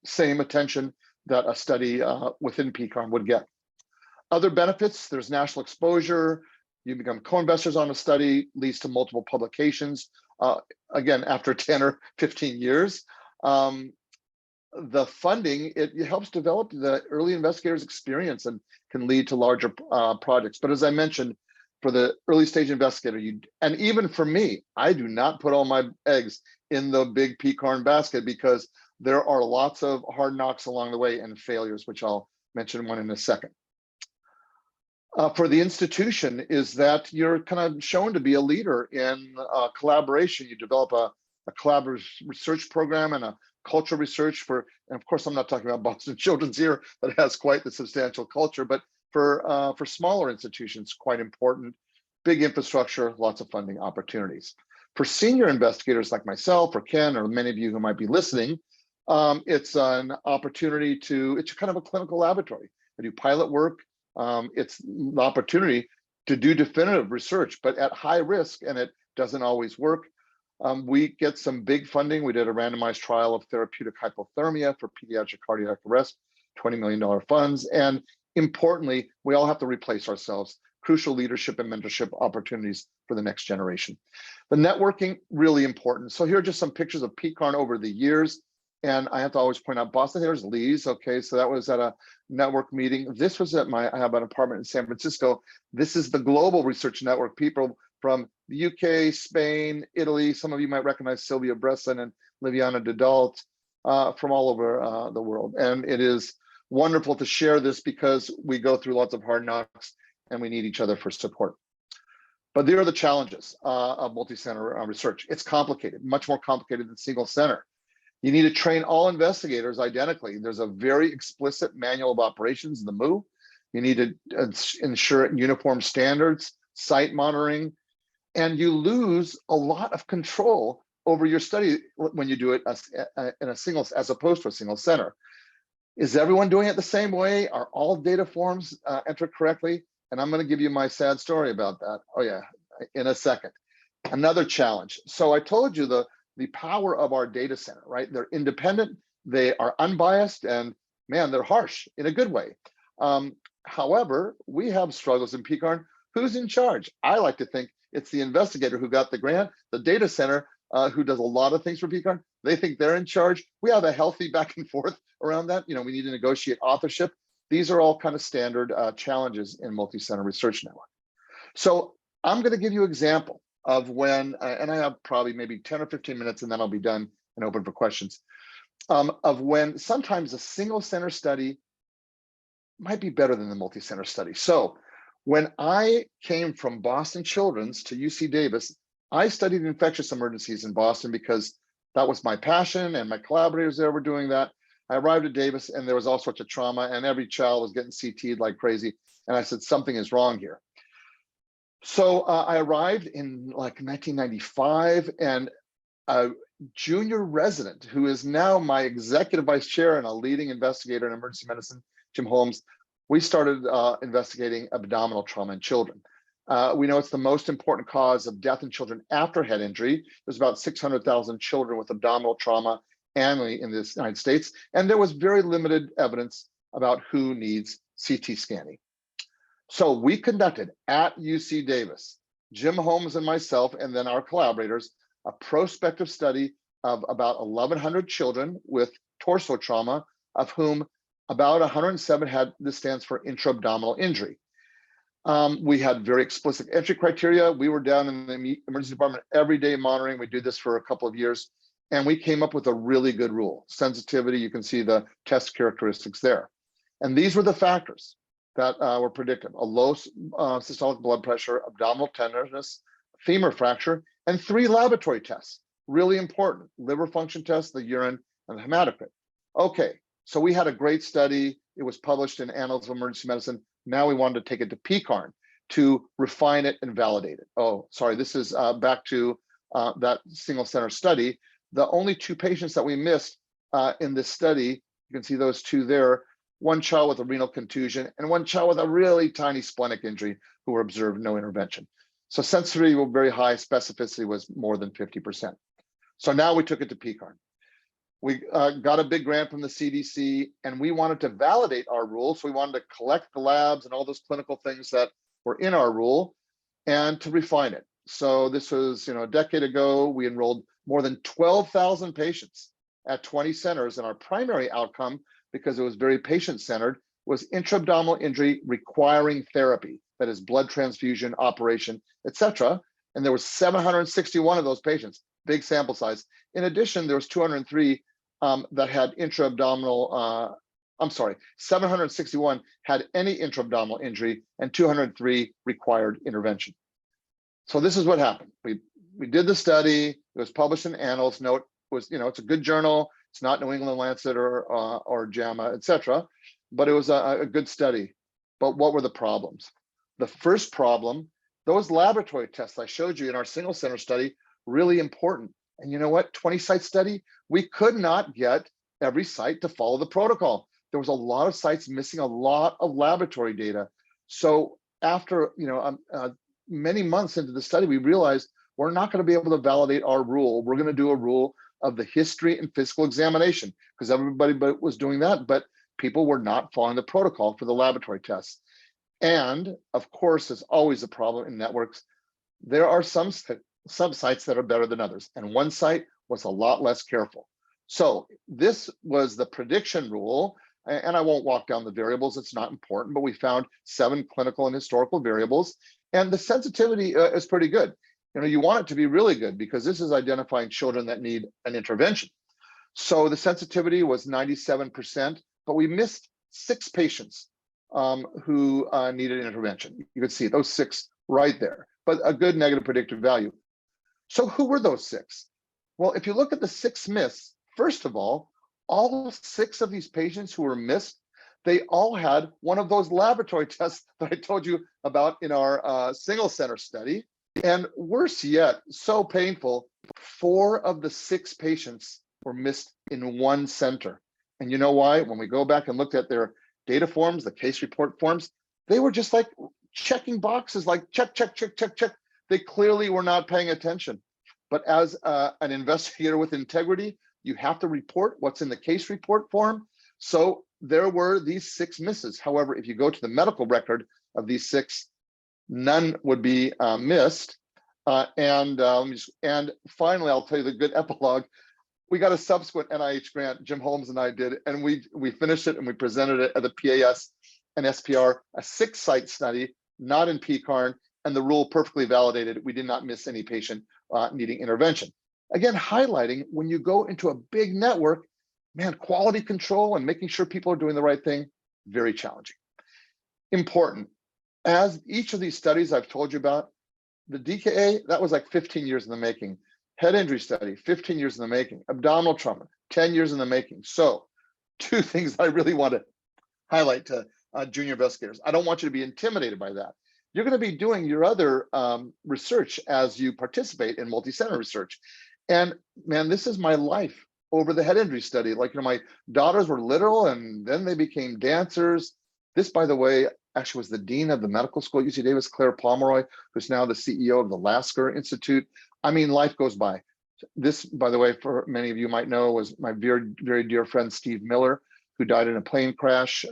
same attention that a study within PECARN would get. Other benefits, there's national exposure. You become co-investors on a study, leads to multiple publications. Again, after 10 or 15 years. The funding, it helps develop the early investigators' experience and can lead to larger projects. But as I mentioned, for the early stage investigator, and even for me, I do not put all my eggs in the big PECARN basket, because there are lots of hard knocks along the way and failures, which I'll mention one in a second. For the institution is that you're kind of shown to be a leader in collaboration. You develop a collaborative research program and a cultural research for, and of course, I'm not talking about Boston Children's here, that has quite the substantial culture, but for smaller institutions, quite important, big infrastructure, lots of funding opportunities. For senior investigators like myself or Ken or many of you who might be listening, it's an opportunity to, it's kind of a clinical laboratory. I do pilot work. It's the opportunity to do definitive research, but at high risk, and it doesn't always work. We get some big funding. We did a randomized trial of therapeutic hypothermia for pediatric cardiac arrest, $20 million funds. And importantly, we all have to replace ourselves. Crucial leadership and mentorship opportunities for the next generation. The networking, really important. So here are just some pictures of PECARN over the years. And I have to always point out Boston, there's Lee's, okay, so that was at a network meeting. This was at I have an apartment in San Francisco. This is the Global Research Network, people from the UK, Spain, Italy. Some of you might recognize Sylvia Bresson and Liviana Didalt from all over the world. And it is wonderful to share this because we go through lots of hard knocks and we need each other for support. But there are the challenges of multi-center research. It's complicated, much more complicated than single center. You need to train all investigators identically. There's a very explicit manual of operations in the MOO. You need to ensure uniform standards, site monitoring, and you lose a lot of control over your study when you do it in a single, as opposed to a single center. Is everyone doing it the same way? Are all data forms entered correctly? And I'm going to give you my sad story about that. Oh yeah, in a second. Another challenge. So I told you the power of our data center, right? They're independent, they are unbiased, and man, they're harsh in a good way. However, we have struggles in PECARN. Who's in charge? I like to think it's the investigator who got the grant, the data center who does a lot of things for PECARN. They think they're in charge. We have a healthy back and forth around that. You know, we need to negotiate authorship. These are all kind of standard challenges in multi-center research network. So I'm going to give you an example of when, and I have probably maybe 10 or 15 minutes and then I'll be done and open for questions, of when sometimes a single center study might be better than the multi-center study. So when I came from Boston Children's to UC Davis, I studied infectious emergencies in Boston because that was my passion and my collaborators there were doing that. I arrived at Davis and there was all sorts of trauma and every child was getting CT'd like crazy. And I said, something is wrong here. So I arrived in like 1995, and a junior resident who is now my executive vice chair and a leading investigator in emergency medicine, Jim Holmes, we started investigating abdominal trauma in children. We know it's the most important cause of death in children after head injury. There's about 600,000 children with abdominal trauma annually in the United States, and there was very limited evidence about who needs CT scanning. So we conducted at UC Davis, Jim Holmes and myself, and then our collaborators, a prospective study of about 1,100 children with torso trauma, of whom about 107 had, this stands for intra-abdominal injury. We had very explicit entry criteria. We were down in the emergency department every day monitoring. We did this for a couple of years, and we came up with a really good rule. Sensitivity, you can see the test characteristics there. And these were the factors that were predictive: a low systolic blood pressure, abdominal tenderness, femur fracture, and 3 laboratory tests. Really important: liver function test, the urine, and the hematocrit. Okay, so we had a great study. It was published in Annals of Emergency Medicine. Now we wanted to take it to PECARN to refine it and validate it. Oh, sorry, this is back to that single center study. The only 2 patients that we missed in this study, you can see those 2 there, one child with a renal contusion and one child with a really tiny splenic injury who were observed no intervention. So sensitivity was very high, specificity was more than 50%. So now we took it to PECARN. We got a big grant from the CDC, and we wanted to validate our rule. So we wanted to collect the labs and all those clinical things that were in our rule and to refine it. So this was, a decade ago. We enrolled more than 12,000 patients at 20 centers, and our primary outcome, because it was very patient-centered, was intra-abdominal injury requiring therapy. that is blood transfusion, operation, etc. And there was 761 of those patients, big sample size. In addition, there was 203 that had intra-abdominal, 761 had any intra-abdominal injury and 203 required intervention. So this is what happened. We did the study, it was published in Annals. Note, was, it's a good journal. It's not New England Lancet or JAMA, etc. But it was a good study. But what were the problems? The first problem, those laboratory tests I showed you in our single center study, really important. And you know what, 20-site study, we could not get every site to follow the protocol. There was a lot of sites missing a lot of laboratory data. So after many months into the study, we realized we're not going to be able to validate our rule. We're going to do a rule of the history and physical examination, because everybody was doing that, but people were not following the protocol for the laboratory tests. And of course, there's always a problem in networks. There are some sites that are better than others, and one site was a lot less careful. So this was the prediction rule, and I won't walk down the variables, it's not important, but we found 7 clinical and historical variables, and the sensitivity is pretty good. You want it to be really good, because this is identifying children that need an intervention. So the sensitivity was 97%, but we missed 6 patients who needed intervention. You could see those 6 right there, but a good negative predictive value. So who were those 6? Well, if you look at the 6 missed, first of all 6 of these patients who were missed, they all had one of those laboratory tests that I told you about in our single center study. And worse yet, so painful, 4 of the 6 patients were missed in one center. And you know why? When we go back and looked at their data forms, the case report forms, they were just like checking boxes, like check, check, check, check, check. They clearly were not paying attention. But as an investigator with integrity, you have to report what's in the case report form. So there were these 6 misses. However, if you go to the medical record of these 6, none would be missed. And finally, I'll tell you the good epilogue. We got a subsequent NIH grant, Jim Holmes and I did, and we finished it and we presented it at the PAS and SPR, a 6-site study, not in PCARN, and the rule perfectly validated. We did not miss any patient needing intervention. Again, highlighting when you go into a big network, man, quality control and making sure people are doing the right thing, very challenging. Important. As each of these studies I've told you about, the DKA, that was like 15 years in the making. Head injury study, 15 years in the making. Abdominal trauma, 10 years in the making. So 2 things I really want to highlight to junior investigators. I don't want you to be intimidated by that. You're going to be doing your other research as you participate in multi-center research. And man, this is my life over the head injury study. Like, my daughters were little and then they became dancers. This, by the way, actually was the dean of the medical school at UC Davis, Claire Pomeroy, who's now the CEO of the Lasker Institute. I mean, life goes by. This, by the way, for many of you might know, was my very, very dear friend, Steve Miller, who died in a plane crash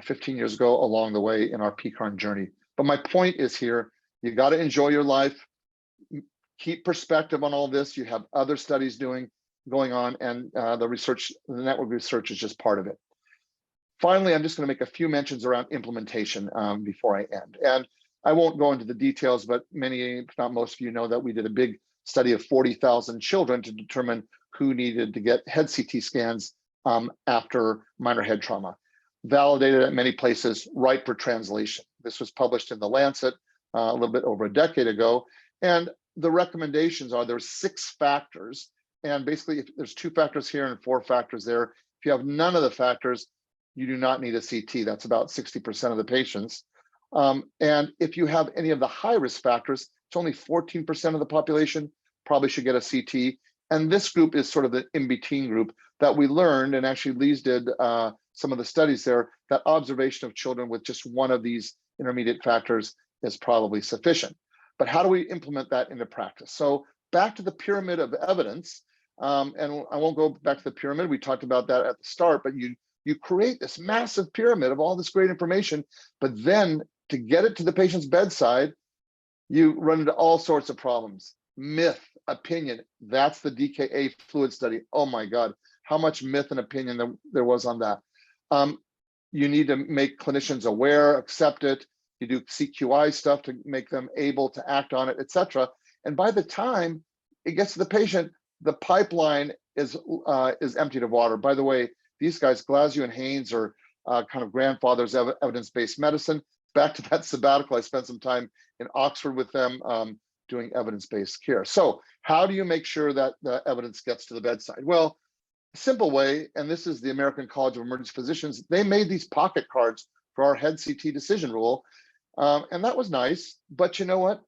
15 years ago along the way in our PCARN journey. But my point is here, you got to enjoy your life, keep perspective on all this. You have other studies going on, and the network research is just part of it. Finally, I'm just going to make a few mentions around implementation before I end. And I won't go into the details, but many, if not most of you know that we did a big study of 40,000 children to determine who needed to get head CT scans after minor head trauma. Validated at many places, right for translation. This was published in the Lancet a little bit over a decade ago. And the recommendations are there's 6 factors. And basically, if there's 2 factors here and 4 factors there, if you have none of the factors, you do not need a CT. That's about 60% of the patients. And if you have any of the high-risk factors, it's only 14% of the population probably should get a CT. And this group is sort of the in-between group that we learned, and actually Lee's did some of the studies there, that observation of children with just one of these intermediate factors is probably sufficient. But how do we implement that into practice? So back to the pyramid of evidence, and I won't go back to the pyramid, we talked about that at the start, but you create this massive pyramid of all this great information, but then to get it to the patient's bedside, you run into all sorts of problems. Myth, opinion, that's the DKA fluid study. Oh my God, how much myth and opinion there was on that. You need to make clinicians aware, accept it. you do CQI stuff to make them able to act on it, etc. And by the time it gets to the patient, the pipeline is emptied of water. By the way, these guys, Glasgow and Haynes, are kind of grandfathers of evidence-based medicine. Back to that sabbatical, I spent some time in Oxford with them doing evidence-based care. So how do you make sure that the evidence gets to the bedside? Well, a simple way, and this is the American College of Emergency Physicians, they made these pocket cards for our head CT decision rule. And that was nice, but you know what?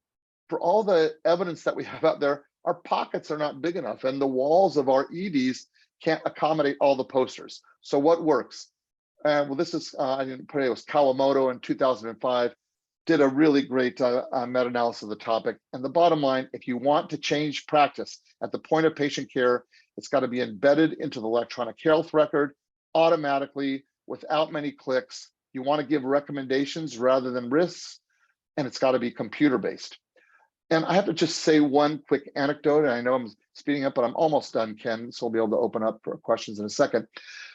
For all the evidence that we have out there, our pockets are not big enough, and the walls of our EDs can't accommodate all the posters. So what works? Well, this is, I didn't put it, was Kawamoto in 2005, did a really great meta-analysis of the topic. And the bottom line, if you want to change practice at the point of patient care, it's got to be embedded into the electronic health record automatically without many clicks. You want to give recommendations rather than risks, and it's got to be computer-based. And I have to just say one quick anecdote, and I know I'm speeding up, but I'm almost done, Ken, so we'll be able to open up for questions in a second.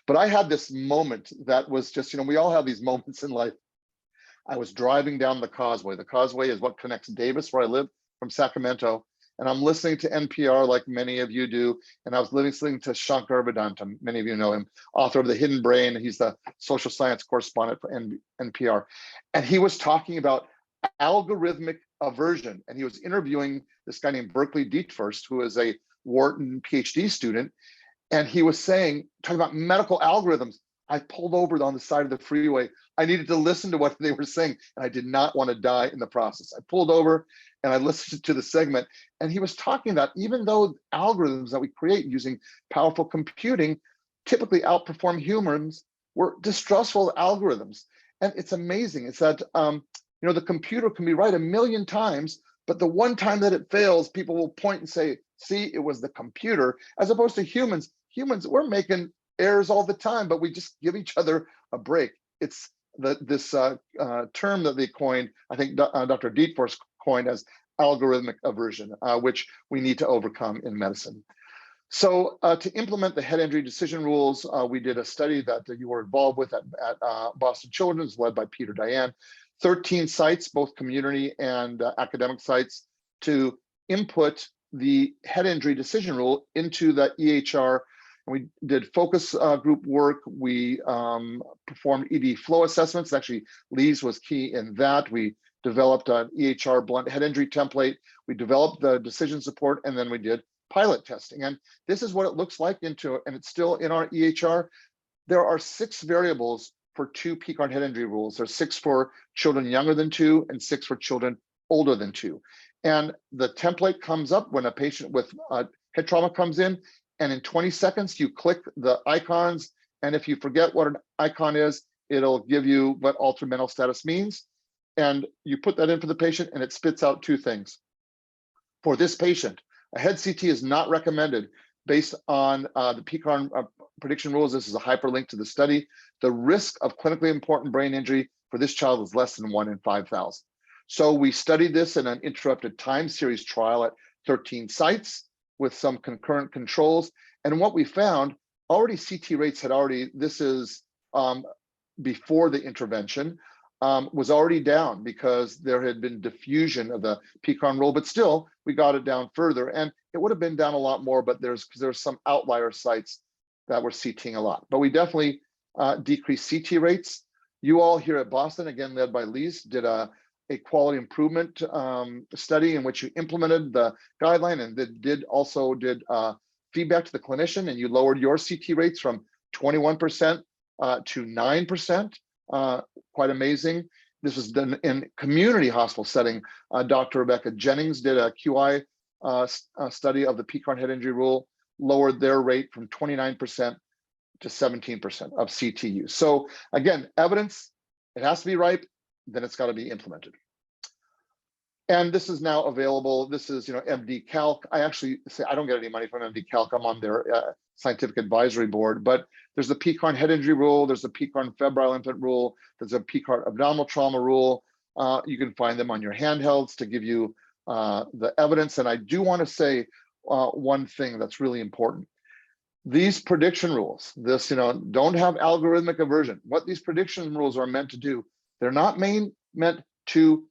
But I had this moment that was just, we all have these moments in life. I was driving down the causeway. The causeway is what connects Davis, where I live, from Sacramento, and I'm listening to NPR like many of you do, and I was listening to Shankar Vedanta. Many of you know him, author of The Hidden Brain. He's the social science correspondent for NPR. And he was talking about algorithmic aversion, and he was interviewing this guy named Berkeley Dietfurst, who is a Wharton PhD student, and he was talking about medical algorithms. I pulled over on the side of the freeway. I needed to listen to what they were saying, and I did not want to die in the process. I pulled over and I listened to the segment, and he was talking about even though algorithms that we create using powerful computing typically outperform humans, we're distrustful algorithms. And it's amazing. It's that the computer can be right 1,000,000 times, but the one time that it fails, people will point and say, see, it was the computer, as opposed to humans. Humans, we're making errors all the time, but we just give each other a break. It's this term that they coined, I think Dr. Dietfurst coined as algorithmic aversion, which we need to overcome in medicine. So to implement the head injury decision rules, we did a study that you were involved with at Boston Children's, led by Peter Diane. 13 sites, both community and academic sites, to input the head injury decision rule into the EHR. And we did focus group work. We performed ED flow assessments. Actually, Lee's was key in that. We developed an EHR blunt head injury template. We developed the decision support, and then we did pilot testing. And this is what it looks like and it's still in our EHR. There are 6 variables for 2 PCARN head injury rules. There's 6 for children younger than 2 and 6 for children older than 2. And the template comes up when a patient with head trauma comes in, and in 20 seconds, you click the icons. And if you forget what an icon is, it'll give you what altered mental status means. And you put that in for the patient, and it spits out 2 things. For this patient, a head CT is not recommended based on the PCARN prediction rules. This is a hyperlink to the study. The risk of clinically important brain injury for this child is less than 1 in 5,000. So we studied this in an interrupted time series trial at 13 sites with some concurrent controls. And what we found, already CT rates had already, this is before the intervention, was already down because there had been diffusion of the PCARN rule, but still we got it down further. And it would have been down a lot more, but there's some outlier sites that were CTing a lot. But we definitely decreased CT rates. You all here at Boston, again led by Lise, did a quality improvement study in which you implemented the guideline, and that did feedback to the clinician, and you lowered your CT rates from 21% to 9%. Quite amazing. This was done in community hospital setting. Dr. Rebecca Jennings did a QI study of the PCARN head injury rule, lowered their rate from 29% to 17% of CT use. So again, evidence, it has to be ripe, then it's got to be implemented. And this is now available. This is, MD Calc. I actually say I don't get any money from MD Calc. I'm on their scientific advisory board, but there's the PCARN head injury rule. There's the PCARN febrile infant rule. There's a PCARN abdominal trauma rule. You can find them on your handhelds to give you the evidence. And I do want to say one thing that's really important. These prediction rules, don't have algorithmic aversion. What these prediction rules are meant to do, they're not meant to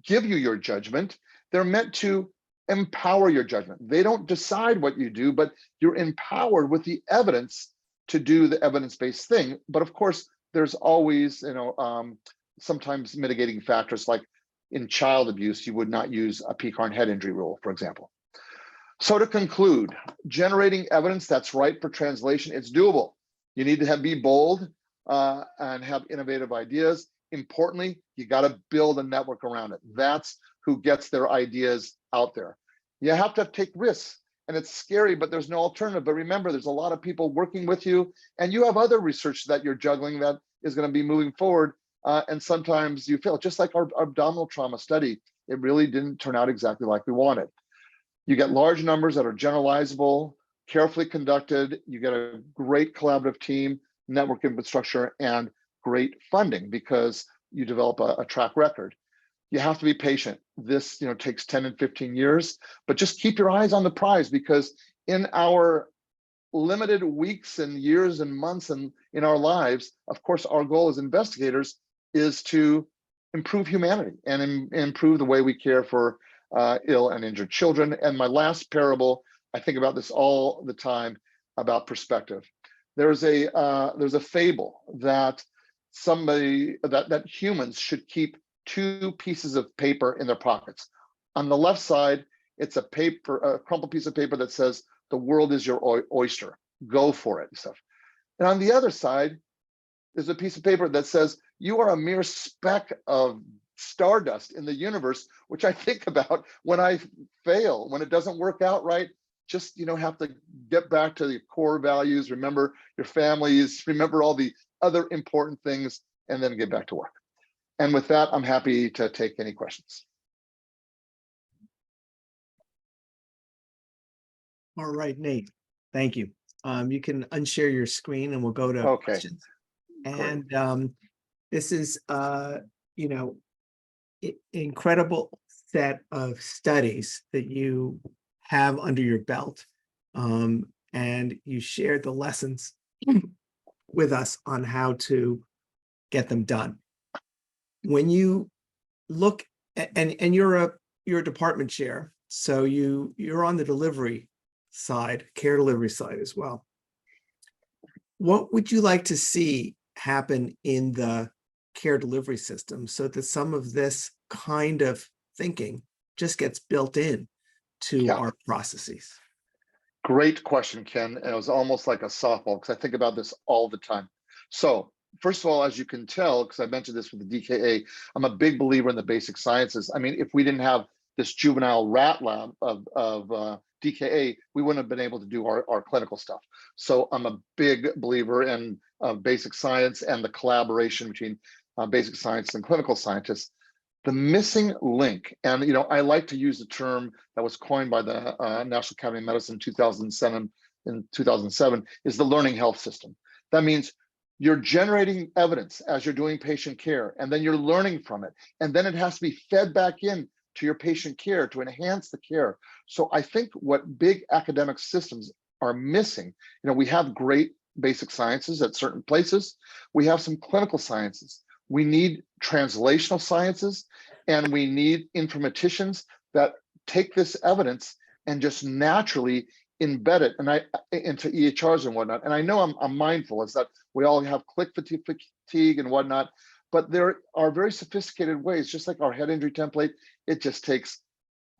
give you your judgment. They're meant to empower your judgment. They don't decide what you do, but you're empowered with the evidence to do the evidence-based thing. But of course, there's always, sometimes mitigating factors, like in child abuse, you would not use a PECARN head injury rule, for example. So to conclude, generating evidence that's right for translation, it's doable. You need to be bold and have innovative ideas. Importantly, you got to build a network around it. That's who gets their ideas out there. You have to take risks, and it's scary, but there's no alternative. But remember, there's a lot of people working with you, and you have other research that you're juggling that is going to be moving forward. And sometimes you fail, just like our abdominal trauma study. It really didn't turn out exactly like we wanted. You get large numbers that are generalizable, carefully conducted. You get a great collaborative team, network infrastructure, and great funding because you develop a track record. You have to be patient. This takes 10 and 15 years, but just keep your eyes on the prize, because in our limited weeks and years and months and in our lives, of course, our goal as investigators is to improve humanity and improve the way we care for ill and injured children. And my last parable, I think about this all the time, about perspective. There's a fable that that humans should keep 2 pieces of paper in their pockets. On the left side, it's a crumpled piece of paper that says, "The world is your oyster. Go for it," and stuff. And on the other side, there's a piece of paper that says, "You are a mere speck of stardust in the universe," which I think about when I fail, when it doesn't work out right. Just have to get back to the core values, remember your families, remember all the other important things, and then get back to work. And with that, I'm happy to take any questions. All right, Nate, thank you. You can unshare your screen and we'll go to questions. And this is, incredible set of studies that you have under your belt. And you shared the lessons with us on how to get them done. When you look at, and you're a department chair, so you're on the delivery side, care delivery side as well. What would you like to see happen in the care delivery system so that some of this kind of thinking just gets built in to our processes? Great question, Ken. And it was almost like a softball, because I think about this all the time. So first of all, as you can tell, because I mentioned this with the DKA, I'm a big believer in the basic sciences. I mean, if we didn't have this juvenile rat lab of DKA, we wouldn't have been able to do our clinical stuff. So I'm a big believer in basic science and the collaboration between basic science and clinical scientists. The missing link, and I like to use the term that was coined by the National Academy of Medicine in 2007, is the learning health system. That means you're generating evidence as you're doing patient care, and then you're learning from it, and then it has to be fed back in to your patient care to enhance the care. So I think what big academic systems are missing, we have great basic sciences at certain places. We have some clinical sciences. We need translational sciences, and we need informaticians that take this evidence and just naturally embed it into EHRs and whatnot. And I know I'm mindful is that we all have click fatigue and whatnot, but there are very sophisticated ways, just like our head injury template. It just takes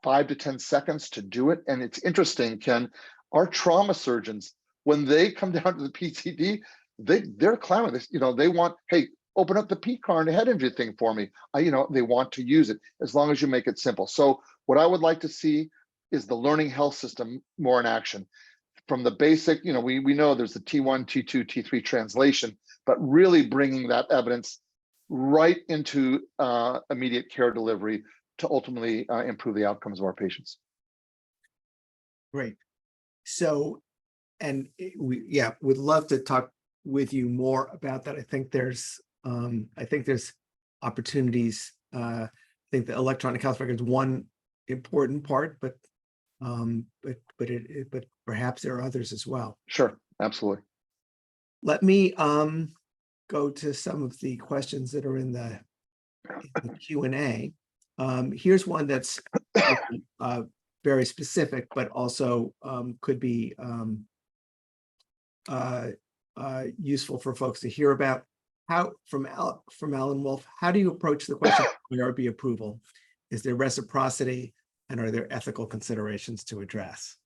5 to 10 seconds to do it. And it's interesting, Ken, our trauma surgeons, when they come down to the PCD, they're clamoring this, they want, hey, open up the PECARN head injury thing for me. They want to use it as long as you make it simple. So what I would like to see is the learning health system more in action. From the basic, we know there's the T1, T2, T3 translation, but really bringing that evidence right into immediate care delivery to ultimately improve the outcomes of our patients. Great. So, and we'd love to talk with you more about that. I think there's opportunities. I think the electronic health record is one important part, but perhaps there are others as well. Sure, absolutely. Let me go to some of the questions that are in the in the Q&A. Here's one that's very specific, but also could be useful for folks to hear about. How, from Alan Wolf, how do you approach the question of IRB approval? Is there reciprocity, and are there ethical considerations to address?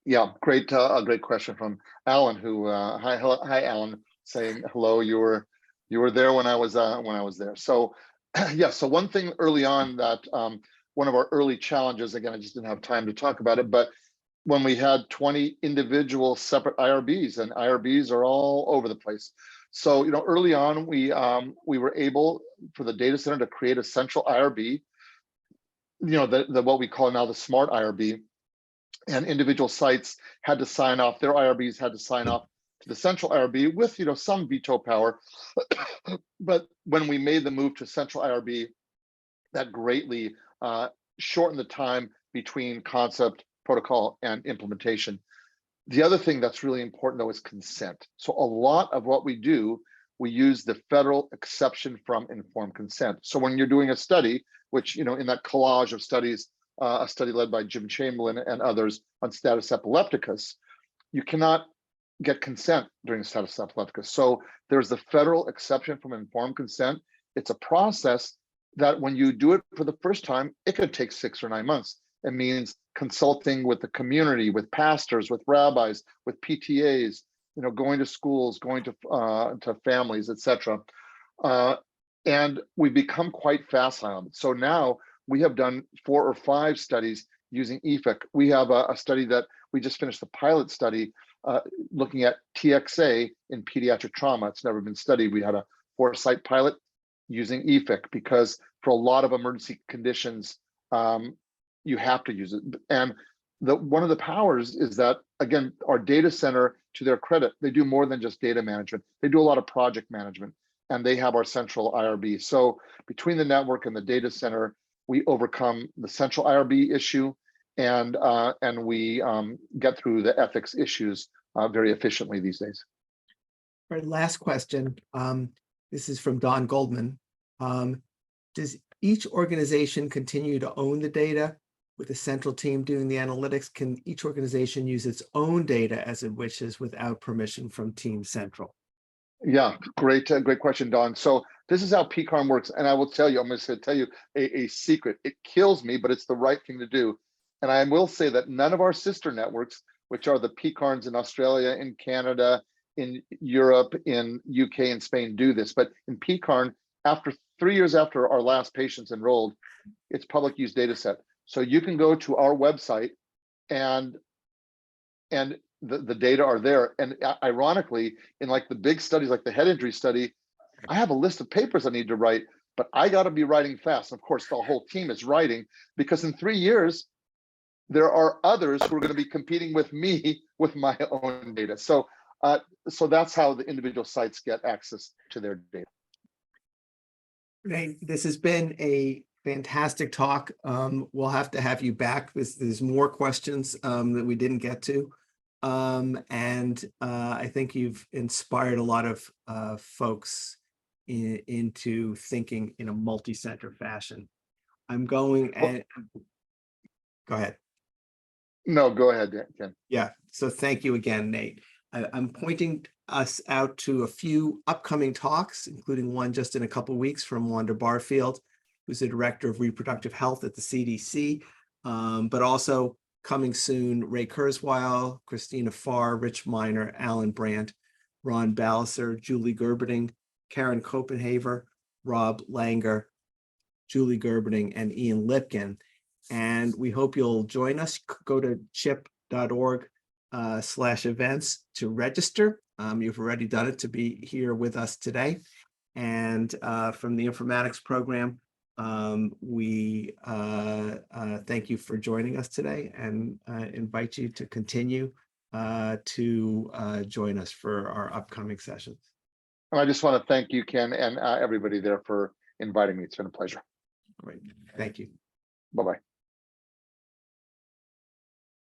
Yeah, great, a great question from Alan. Who, hi, Alan, saying hello. You were there when I was there. So, yeah. So one thing early on that one of our early challenges. Again, I just didn't have time to talk about it, but when we had 20 individual separate IRBs, and IRBs are all over the place. So, early on, we were able for the data center to create a central IRB, the what we call now the smart IRB, and individual sites had to sign off, their IRBs had to sign off to the central IRB with, some veto power. But when we made the move to central IRB, that greatly shortened the time between concept, protocol, and implementation. The other thing that's really important, though, is consent. So a lot of what we do, we use the federal exception from informed consent. So when you're doing a study, which, in that collage of studies, a study led by Jim Chamberlain and others on status epilepticus, you cannot get consent during status epilepticus. So there's the federal exception from informed consent. It's a process that when you do it for the first time, it could take 6 or 9 months. It means consulting with the community, with pastors, with rabbis, with PTAs, going to schools, going to families, etc. And we become quite facile on it. So now we have done 4 or 5 studies using EFIC. We have a study that we just finished, the pilot study looking at TXA in pediatric trauma. It's never been studied. We had a 4-site pilot using EFIC because for a lot of emergency conditions, you have to use it. And one of the powers is that, again, our data center, to their credit, they do more than just data management. They do a lot of project management, and they have our central IRB. So between the network and the data center, we overcome the central IRB issue, and we get through the ethics issues very efficiently these days. All right, last question. This is from Don Goldman. Does each organization continue to own the data with a central team doing the analytics? Can each organization use its own data as it wishes without permission from Team Central? Yeah, great question, Don. So this is how PCARM works. And I will tell you, I'm going to tell you a secret. It kills me, but it's the right thing to do. And I will say that none of our sister networks, which are the PCARMs in Australia, in Canada, in Europe, in UK, and Spain, do this. But in PCARM, after 3 years after our last patients enrolled, it's public use data set. So you can go to our website and the data are there. And ironically, in like the big studies, like the head injury study, I have a list of papers I need to write, but I got to be writing fast. Of course, the whole team is writing, because in 3 years, there are others who are going to be competing with me with my own data. So, so that's how the individual sites get access to their data. Right. This has been a fantastic talk. We'll have to have you back. There's more questions that we didn't get to. And I think you've inspired a lot of folks into thinking in a multi-center fashion. I'm going and go ahead. No, go ahead, Ken. Yeah. So thank you again, Nate. I'm pointing us out to a few upcoming talks, including one just in a couple of weeks from Wanda Barfield, who's the Director of Reproductive Health at the CDC, but also coming soon, Ray Kurzweil, Christina Farr, Rich Miner, Alan Brandt, Ron Balliser, Julie Gerberding, Karen Copenhaver, Rob Langer, Julie Gerberding, and Ian Lipkin. And we hope you'll join us. Go to chip.org/events to register. You've already done it to be here with us today. And from the informatics program, we thank you for joining us today and invite you to continue to join us for our upcoming sessions. And I just want to thank you, Ken, and everybody there for inviting me. It's been a pleasure. All right. Thank you. Bye-bye.